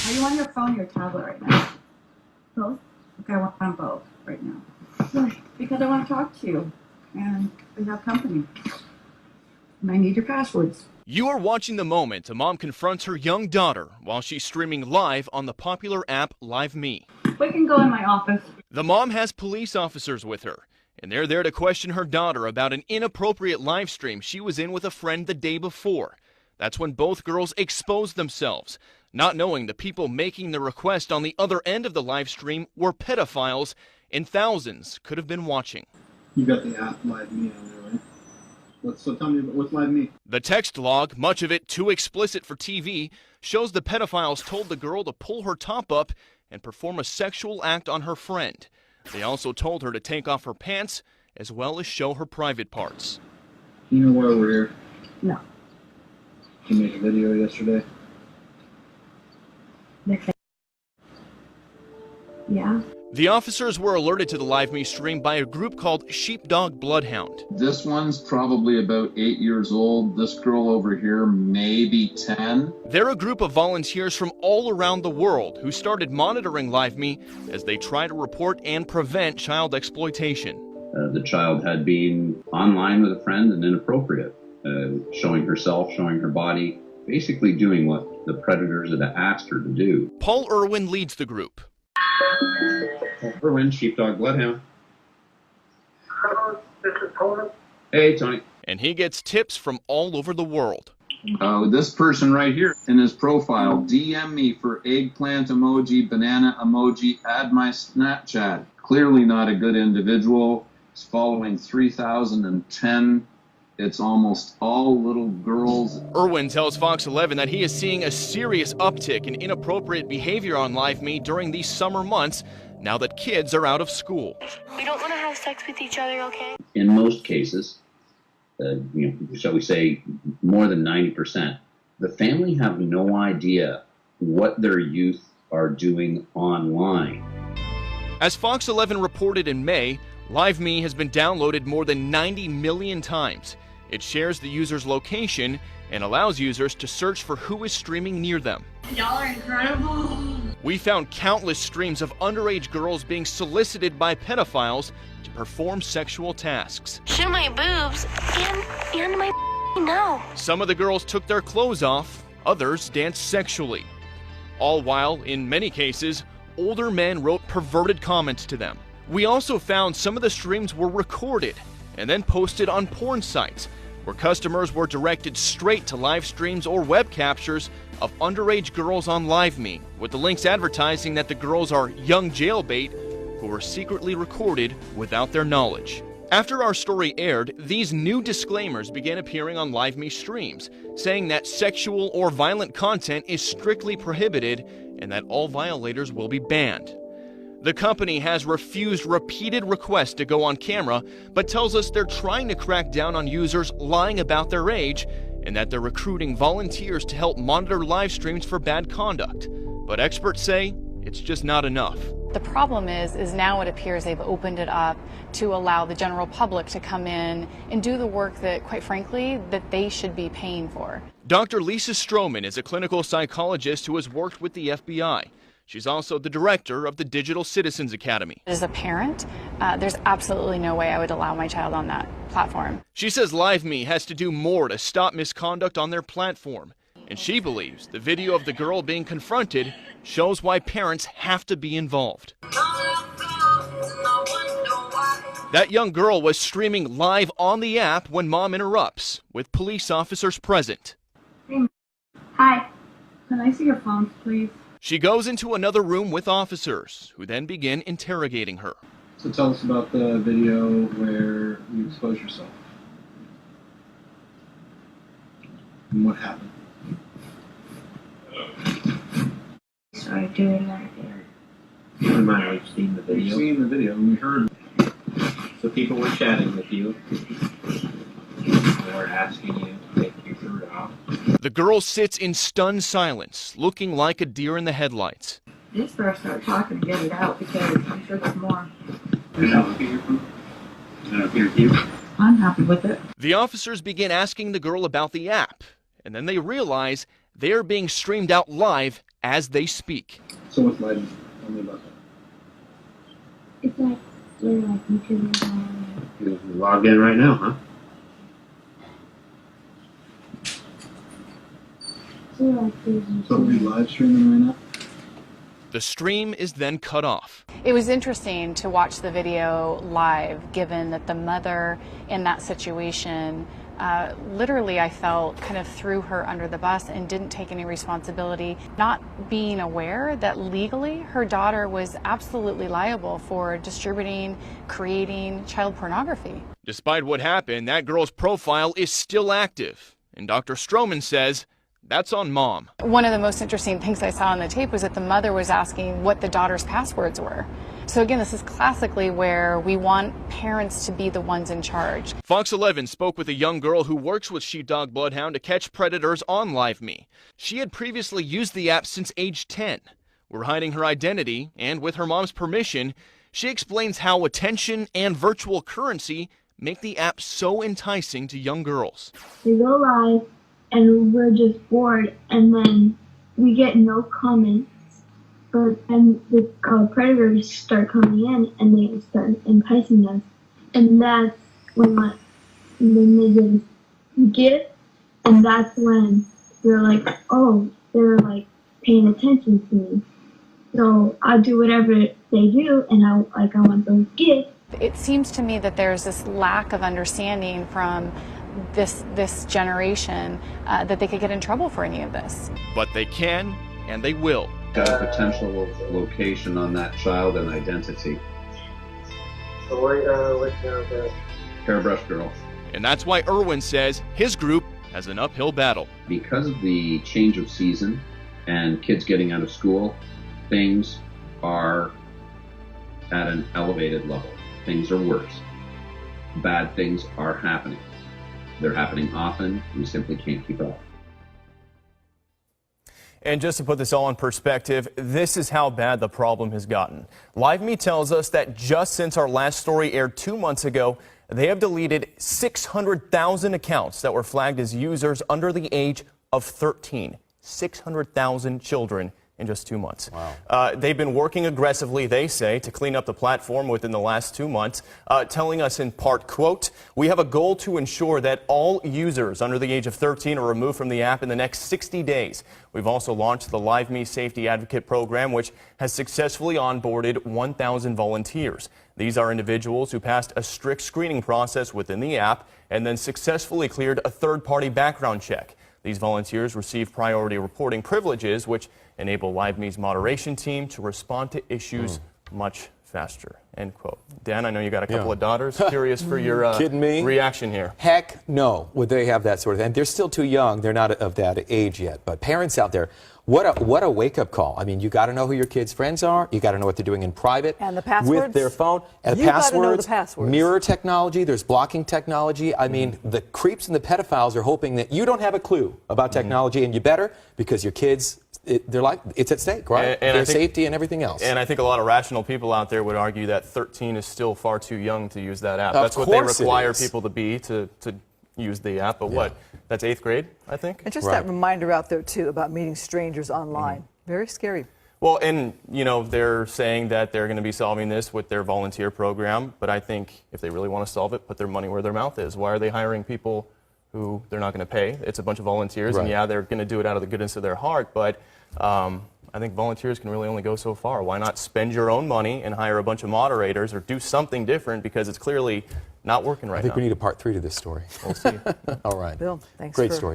Are you on your phone or your tablet right now? Both? Okay, I want on both right now. Why? Because I want to talk to you. And we have company. And I need your passwords. You are watching the moment a mom confronts her young daughter while she's streaming live on the popular app LiveMe. We can go in my office. The mom has police officers with her, and they're there to question her daughter about an inappropriate live stream she was in with a friend the day before. That's when both girls exposed themselves, not knowing the people making the request on the other end of the live stream were pedophiles, and thousands could have been watching. You got the app LiveMe on there, right? So tell me, what's LiveMe? The text log, much of it too explicit for TV, shows the pedophiles told the girl to pull her top up and perform a sexual act on her friend. They also told her to take off her pants, as well as show her private parts. You know why we're here? No. You made a video yesterday? Yeah. The officers were alerted to the LiveMe stream by a group called Sheepdog Bloodhound. This one's probably about 8 years old. This girl over here, maybe 10. They're a group of volunteers from all around the world who started monitoring LiveMe as they try to report and prevent child exploitation. The child had been online with a friend and inappropriate, showing herself, showing her body, basically doing what the predators had asked her to do. Paul Irwin leads the group. Irwin, Sheepdog Bloodhound. Hello, this is Tony. Hey, Tony. And he gets tips from all over the world. This person right here in his profile, DM me for eggplant emoji, banana emoji, add my Snapchat. Clearly not a good individual. He's following 3,010. It's almost all little girls. Irwin tells Fox 11 that he is seeing a serious uptick in inappropriate behavior on LiveMe during these summer months, now that kids are out of school. We don't want to have sex with each other, okay? In most cases, shall we say more than 90%, the family have no idea what their youth are doing online. As Fox 11 reported in May, LiveMe has been downloaded more than 90 million times. It shares the user's location and allows users to search for who is streaming near them. Y'all are incredible. We found countless streams of underage girls being solicited by pedophiles to perform sexual tasks. Show my boobs and my no. Some of the girls took their clothes off, others danced sexually. All while, in many cases, older men wrote perverted comments to them. We also found some of the streams were recorded and then posted on porn sites, where customers were directed straight to live streams or web captures of underage girls on LiveMe, with the links advertising that the girls are young jailbait who were secretly recorded without their knowledge. After our story aired, these new disclaimers began appearing on LiveMe streams, saying that sexual or violent content is strictly prohibited and that all violators will be banned. The company has refused repeated requests to go on camera, but tells us they're trying to crack down on users lying about their age and that they're recruiting volunteers to help monitor live streams for bad conduct. But experts say it's just not enough. The problem is now it appears they've opened it up to allow the general public to come in and do the work that, quite frankly, that they should be paying for. Dr. Lisa Stroman is a clinical psychologist who has worked with the FBI. She's also the director of the Digital Citizens Academy. As a parent, there's absolutely no way I would allow my child on that platform. She says LiveMe has to do more to stop misconduct on their platform. And she believes the video of the girl being confronted shows why parents have to be involved. That young girl was streaming live on the app when mom interrupts, with police officers present. Hi. Can I see your phone, please? She goes into another room with officers, who then begin interrogating her. So tell us about the video where you expose yourself. And what happened? Started doing that again. You might have seen the video. We've seen the video and we heard. So people were chatting with you. They were asking you to take your shirt off. The girl sits in stunned silence, looking like a deer in the headlights. I just better start talking and get it out because I'm sure there's more. Is that okay with you? I'm happy with it. The officers begin asking the girl about the app, and then they realize they are being streamed out live as they speak. So what's LiveMe? Tell me about that. It's like we're like YouTubers. You log in right now, huh? So like there's So we live streaming right now? The stream is then cut off. It was interesting to watch the video live, given that the mother in that situation literally, I felt, kind of threw her under the bus and didn't take any responsibility, not being aware that legally her daughter was absolutely liable for distributing, creating child pornography. Despite what happened, that girl's profile is still active, and Dr. Stroman says that's on mom. One of the most interesting things I saw on the tape was that the mother was asking what the daughter's passwords were. So again, this is classically where we want parents to be the ones in charge. Fox 11 spoke with a young girl who works with Sheepdog Bloodhound to catch predators on LiveMe. She had previously used the app since age 10. We're hiding her identity, and with her mom's permission, she explains how attention and virtual currency make the app so enticing to young girls. We go live and we're just bored, and then we get no comments. But then the predators start coming in and they start enticing us. And that's when they give a gift, and that's when they're like, oh, they're like paying attention to me. So I do whatever they do, and I want those gifts. It seems to me that there's this lack of understanding from this generation that they could get in trouble for any of this. But they can, and they will. Got a potential location on that child and identity. So what's the Hairbrush girl. And that's why Irwin says his group has an uphill battle. Because of the change of season and kids getting out of school, things are at an elevated level. Things are worse. Bad things are happening. They're happening often. We simply can't keep up. And just to put this all in perspective, this is how bad the problem has gotten. LiveMe tells us that just since our last story aired 2 months ago, they have deleted 600,000 accounts that were flagged as users under the age of 13. 600,000 children in just 2 months. Wow. They've been working aggressively, they say, to clean up the platform within the last 2 months, telling us in part, quote, "We have a goal to ensure that all users under the age of 13 are removed from the app in the next 60 days. We've also launched the LiveMe Safety Advocate Program, which has successfully onboarded 1,000 volunteers. These are individuals who passed a strict screening process within the app and then successfully cleared a third-party background check. These volunteers receive priority reporting privileges, which enable LiveMe's moderation team to respond to issues much faster." End quote. Dan, I know you got a couple of daughters. Curious for your reaction here. Heck no, would they have that sort of thing? They're still too young. They're not of that age yet. But parents out there, what a wake-up call. I mean, you got to know who your kids' friends are. You got to know what they're doing in private. And the passwords. With their phone. And You gotta know the passwords. Mirror technology. There's blocking technology. I mean, the creeps and the pedophiles are hoping that you don't have a clue about technology, and you better, because your kids, they're like, it's at stake, right? And their safety and everything else. And I think a lot of rational people out there would argue that 13 is still far too young to use that app. Of That's what they course it require is. people to be to use the app. But what? That's 8th grade, I think? And just that reminder out there, too, about meeting strangers online. Very scary. Well, and, you know, they're saying that they're going to be solving this with their volunteer program. But I think if they really want to solve it, put their money where their mouth is. Why are they hiring people who they're not going to pay? It's a bunch of volunteers. And, yeah, they're going to do it out of the goodness of their heart. But I think volunteers can really only go so far. Why not spend your own money and hire a bunch of moderators or do something different, because it's clearly not working right now. I think we need a part 3 to this story. We'll see. All right. Bill, thanks Great for story.